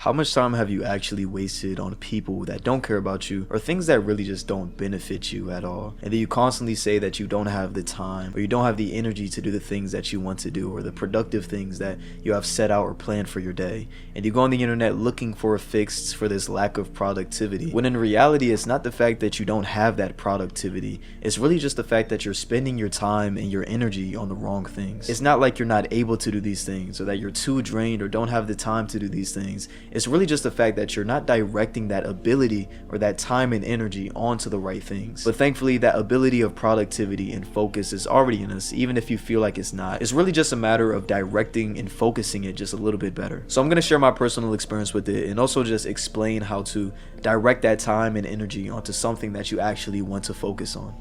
How much time have you actually wasted on people that don't care about you or things that really just don't benefit you at all? And then you constantly say that you don't have the time or you don't have the energy to do the things that you want to do or the productive things that you have set out or planned for your day. And you go on the internet looking for a fix for this lack of productivity. When in reality, it's not the fact that you don't have that productivity. It's really just the fact that you're spending your time and your energy on the wrong things. It's not like you're not able to do these things or that you're too drained or don't have the time to do these things. It's really just the fact that you're not directing that ability or that time and energy onto the right things. But thankfully, that ability of productivity and focus is already in us, even if you feel like it's not. It's really just a matter of directing and focusing it just a little bit better. So I'm going to share my personal experience with it and also just explain how to direct that time and energy onto something that you actually want to focus on.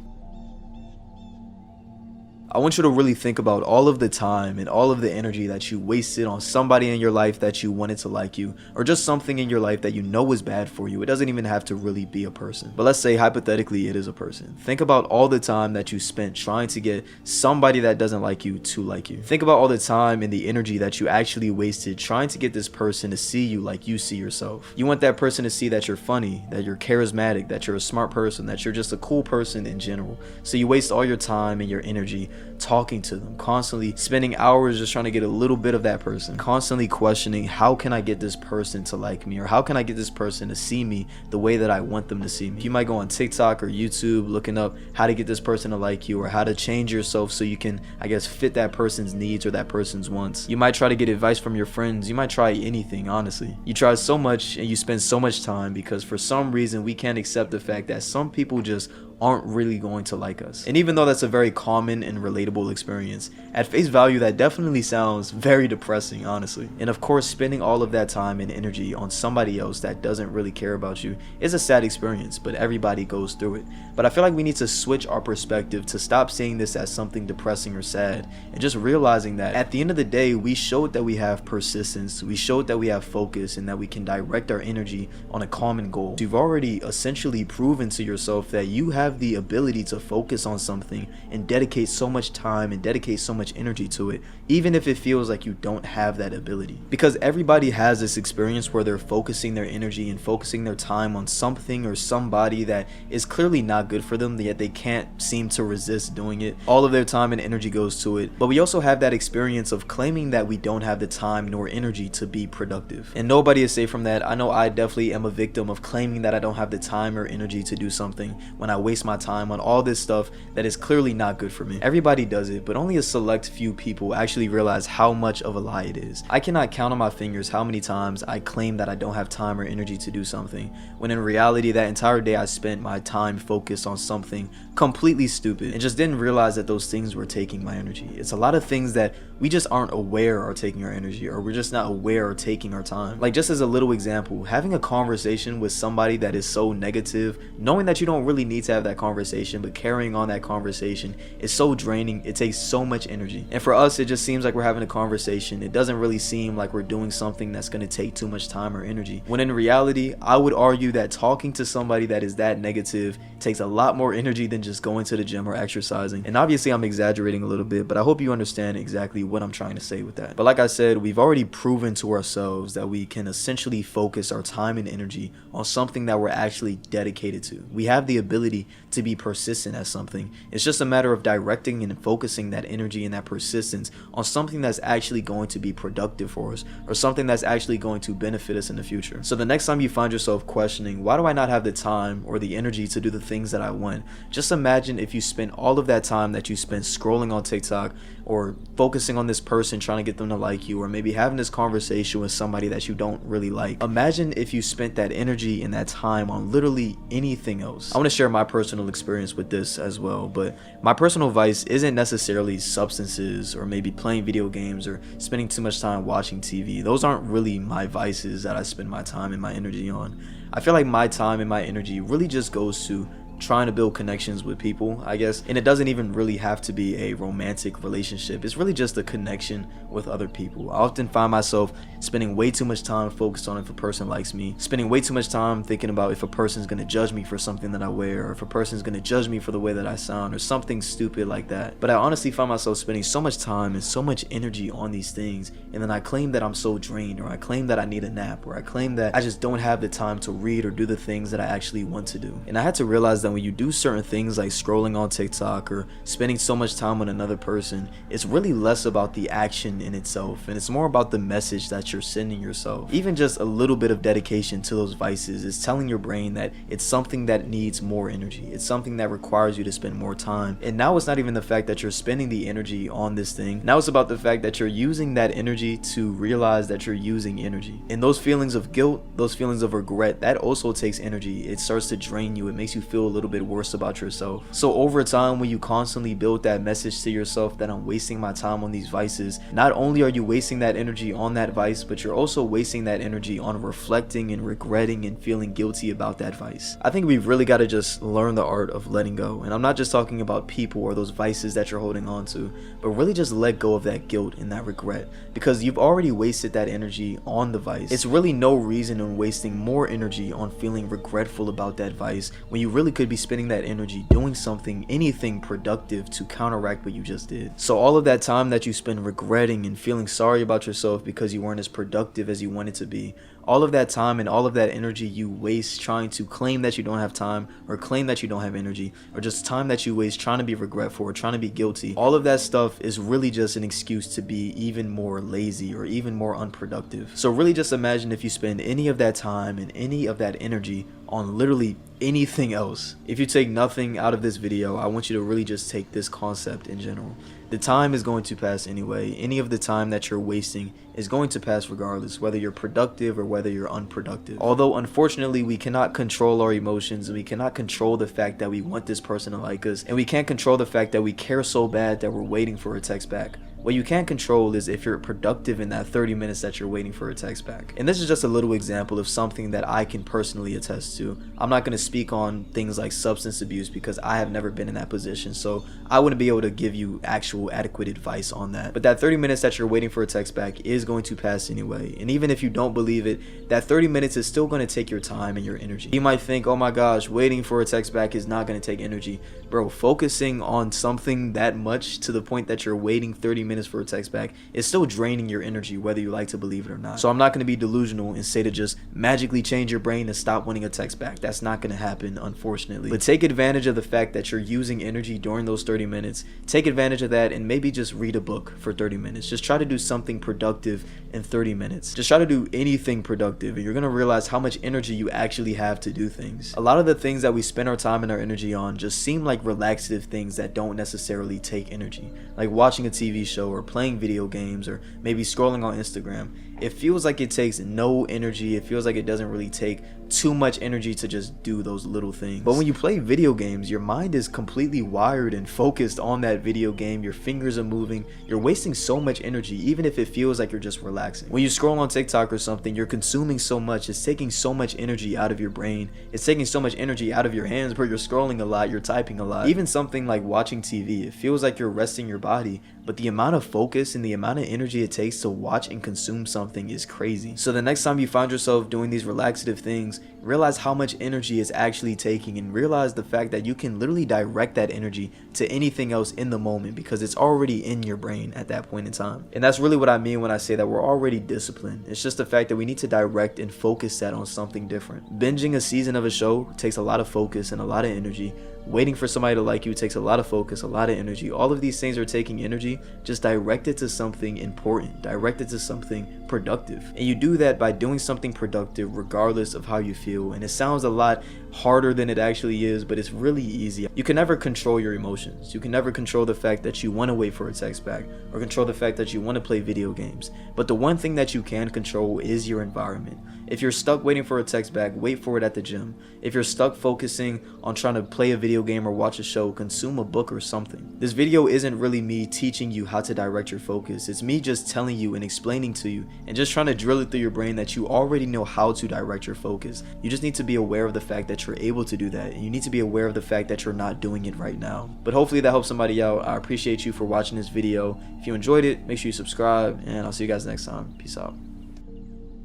I want you to really think about all of the time and all of the energy that you wasted on somebody in your life that you wanted to like you, or just something in your life that you know is bad for you. It doesn't even have to really be a person. But let's say hypothetically it is a person. Think about all the time that you spent trying to get somebody that doesn't like you to like you. Think about all the time and the energy that you actually wasted trying to get this person to see you like you see yourself. You want that person to see that you're funny, that you're charismatic, that you're a smart person, that you're just a cool person in general. So you waste all your time and your energy talking to them, constantly spending hours just trying to get a little bit of that person, constantly questioning, how can I get this person to like me, or how can I get this person to see me the way that I want them to see me. You might go on TikTok or YouTube looking up how to get this person to like you, or how to change yourself so you can, I guess, fit that person's needs or that person's wants. You might try to get advice from your friends. You might try anything, honestly. You try so much and you spend so much time because for some reason we can't accept the fact that some people just aren't really going to like us. And even though that's a very common and relatable experience, at face value that definitely sounds very depressing, honestly. And of course, spending all of that time and energy on somebody else that doesn't really care about you is a sad experience, but everybody goes through it. But I feel like we need to switch our perspective to stop seeing this as something depressing or sad, and just realizing that at the end of the day, we showed that we have persistence, we showed that we have focus, and that we can direct our energy on a common goal. You've already essentially proven to yourself that you have the ability to focus on something and dedicate so much time and dedicate so much energy to it, even if it feels like you don't have that ability. Because everybody has this experience where they're focusing their energy and focusing their time on something or somebody that is clearly not good for them, yet they can't seem to resist doing it. All of their time and energy goes to it. But we also have that experience of claiming that we don't have the time nor energy to be productive. And nobody is safe from that. I know I definitely am a victim of claiming that I don't have the time or energy to do something when I waste my time on all this stuff that is clearly not good for me. Everybody does it, but only a select few people actually realize how much of a lie it is. I cannot count on my fingers how many times I claim that I don't have time or energy to do something, when in reality that entire day I spent my time focused on something completely stupid and just didn't realize that those things were taking my energy. It's a lot of things that we just aren't aware are taking our energy, or we're just not aware are taking our time. Like, just as a little example, having a conversation with somebody that is so negative, knowing that you don't really need to have that conversation, but carrying on that conversation is so draining. It takes so much energy. And for us, it just seems like we're having a conversation. It doesn't really seem like we're doing something that's going to take too much time or energy, when in reality, I would argue that talking to somebody that is that negative takes a lot more energy than just going to the gym or exercising. And obviously I'm exaggerating a little bit, but I hope you understand exactly what I'm trying to say with that. But like I said, we've already proven to ourselves that we can essentially focus our time and energy on something that we're actually dedicated to. We have the ability to be persistent at something. It's just a matter of directing and focusing that energy and that persistence on something that's actually going to be productive for us, or something that's actually going to benefit us in the future. So the next time you find yourself questioning, why do I not have the time or the energy to do the things that I want, just imagine if you spent all of that time that you spent scrolling on TikTok, or focusing on this person trying to get them to like you, or maybe having this conversation with somebody that you don't really like. Imagine if you spent that energy and that time on literally anything else. I want to share my personal experience with this as well, but my personal vice isn't necessarily substances or maybe playing video games or spending too much time watching TV. Those aren't really my vices that I spend my time and my energy on. I feel like my time and my energy really just goes to trying to build connections with people, I guess. And it doesn't even really have to be a romantic relationship. It's really just a connection with other people. I often find myself spending way too much time focused on if a person likes me, spending way too much time thinking about if a person's gonna judge me for something that I wear, or if a person's gonna judge me for the way that I sound, or something stupid like that. But I honestly find myself spending so much time and so much energy on these things, and then I claim that I'm so drained, or I claim that I need a nap, or I claim that I just don't have the time to read or do the things that I actually want to do. And I had to realize that when you do certain things like scrolling on TikTok or spending so much time on another person, it's really less about the action in itself, and it's more about the message that you're sending yourself. Even just a little bit of dedication to those vices is telling your brain that it's something that needs more energy. It's something that requires you to spend more time. And now it's not even the fact that you're spending the energy on this thing. Now it's about the fact that you're using that energy to realize that you're using energy. And those feelings of guilt, those feelings of regret, that also takes energy. It starts to drain you. It makes you feel a little bit worse about yourself. So over time, when you constantly build that message to yourself that I'm wasting my time on these vices, not only are you wasting that energy on that vice, but you're also wasting that energy on reflecting and regretting and feeling guilty about that vice. I think we've really got to just learn the art of letting go. And I'm not just talking about people or those vices that you're holding on to, but really just let go of that guilt and that regret, because you've already wasted that energy on the vice. It's really no reason in wasting more energy on feeling regretful about that vice when you really could be spending that energy doing something, anything productive to counteract what you just did. So all of that time that you spend regretting and feeling sorry about yourself because you weren't as productive as you wanted to be, all of that time and all of that energy you waste trying to claim that you don't have time, or claim that you don't have energy, or just time that you waste trying to be regretful or trying to be guilty, all of that stuff is really just an excuse to be even more lazy or even more unproductive. So really just imagine if you spend any of that time and any of that energy on literally anything else. If you take nothing out of this video, I want you to really just take this concept in general. The time is going to pass anyway. Any of the time that you're wasting is going to pass regardless, whether you're productive or whether you're unproductive. Although unfortunately we cannot control our emotions, and we cannot control the fact that we want this person to like us, and we can't control the fact that we care so bad that we're waiting for a text back. What you can't control is if you're productive in that 30 minutes that you're waiting for a text back. And this is just a little example of something that I can personally attest to. I'm not going to speak on things like substance abuse because I have never been in that position, so I wouldn't be able to give you actual adequate advice on that. But that 30 minutes that you're waiting for a text back is going to pass anyway. And even if you don't believe it, that 30 minutes is still going to take your time and your energy. You might think, oh my gosh, waiting for a text back is not going to take energy. Bro, focusing on something that much to the point that you're waiting 30 minutes for a text back is still draining your energy, whether you like to believe it or not. So I'm not going to be delusional and say to just magically change your brain and stop wanting a text back. That's not going to happen, unfortunately. But take advantage of the fact that you're using energy during those 30 minutes. Take advantage of that and maybe just read a book for 30 minutes. Just try to do something productive in 30 minutes. Just try to do anything productive, and you're going to realize how much energy you actually have to do things. A lot of the things that we spend our time and our energy on just seem like relaxative things that don't necessarily take energy, like watching a TV show or playing video games or maybe scrolling on Instagram. It feels like it takes no energy. It feels like it doesn't really take too much energy to just do those little things. But when you play video games, your mind is completely wired and focused on that video game. Your fingers are moving. You're wasting so much energy, even if it feels like you're just relaxing. When you scroll on TikTok or something, you're consuming so much. It's taking so much energy out of your brain. It's taking so much energy out of your hands, where you're scrolling a lot, you're typing a lot. Even something like watching TV, it feels like you're resting your body, but the amount of focus and the amount of energy it takes to watch and consume something is crazy. So the next time you find yourself doing these relaxative things, realize how much energy it's actually taking, and realize the fact that you can literally direct that energy to anything else in the moment, because it's already in your brain at that point in time. And that's really what I mean when I say that we're already disciplined. It's just the fact that we need to direct and focus that on something different. Binging a season of a show takes a lot of focus and a lot of energy. Waiting for somebody to like you takes a lot of focus, a lot of energy. All of these things are taking energy. Just direct it to something important. Direct it to something productive. And you do that by doing something productive regardless of how you feel. And it sounds a lot harder than it actually is, but it's really easy. You can never control your emotions. You can never control the fact that you want to wait for a text back, or control the fact that you want to play video games. But the one thing that you can control is your environment. If you're stuck waiting for a text back, wait for it at the gym. If you're stuck focusing on trying to play a video game or watch a show, consume a book or something. This video isn't really me teaching you how to direct your focus. It's me just telling you and explaining to you and just trying to drill it through your brain that you already know how to direct your focus. You just need to be aware of the fact that you're able to do that, and you need to be aware of the fact that you're not doing it right now. But hopefully that helps somebody out. I appreciate you for watching this video. If you enjoyed it, make sure you subscribe, and I'll see you guys next time. Peace out.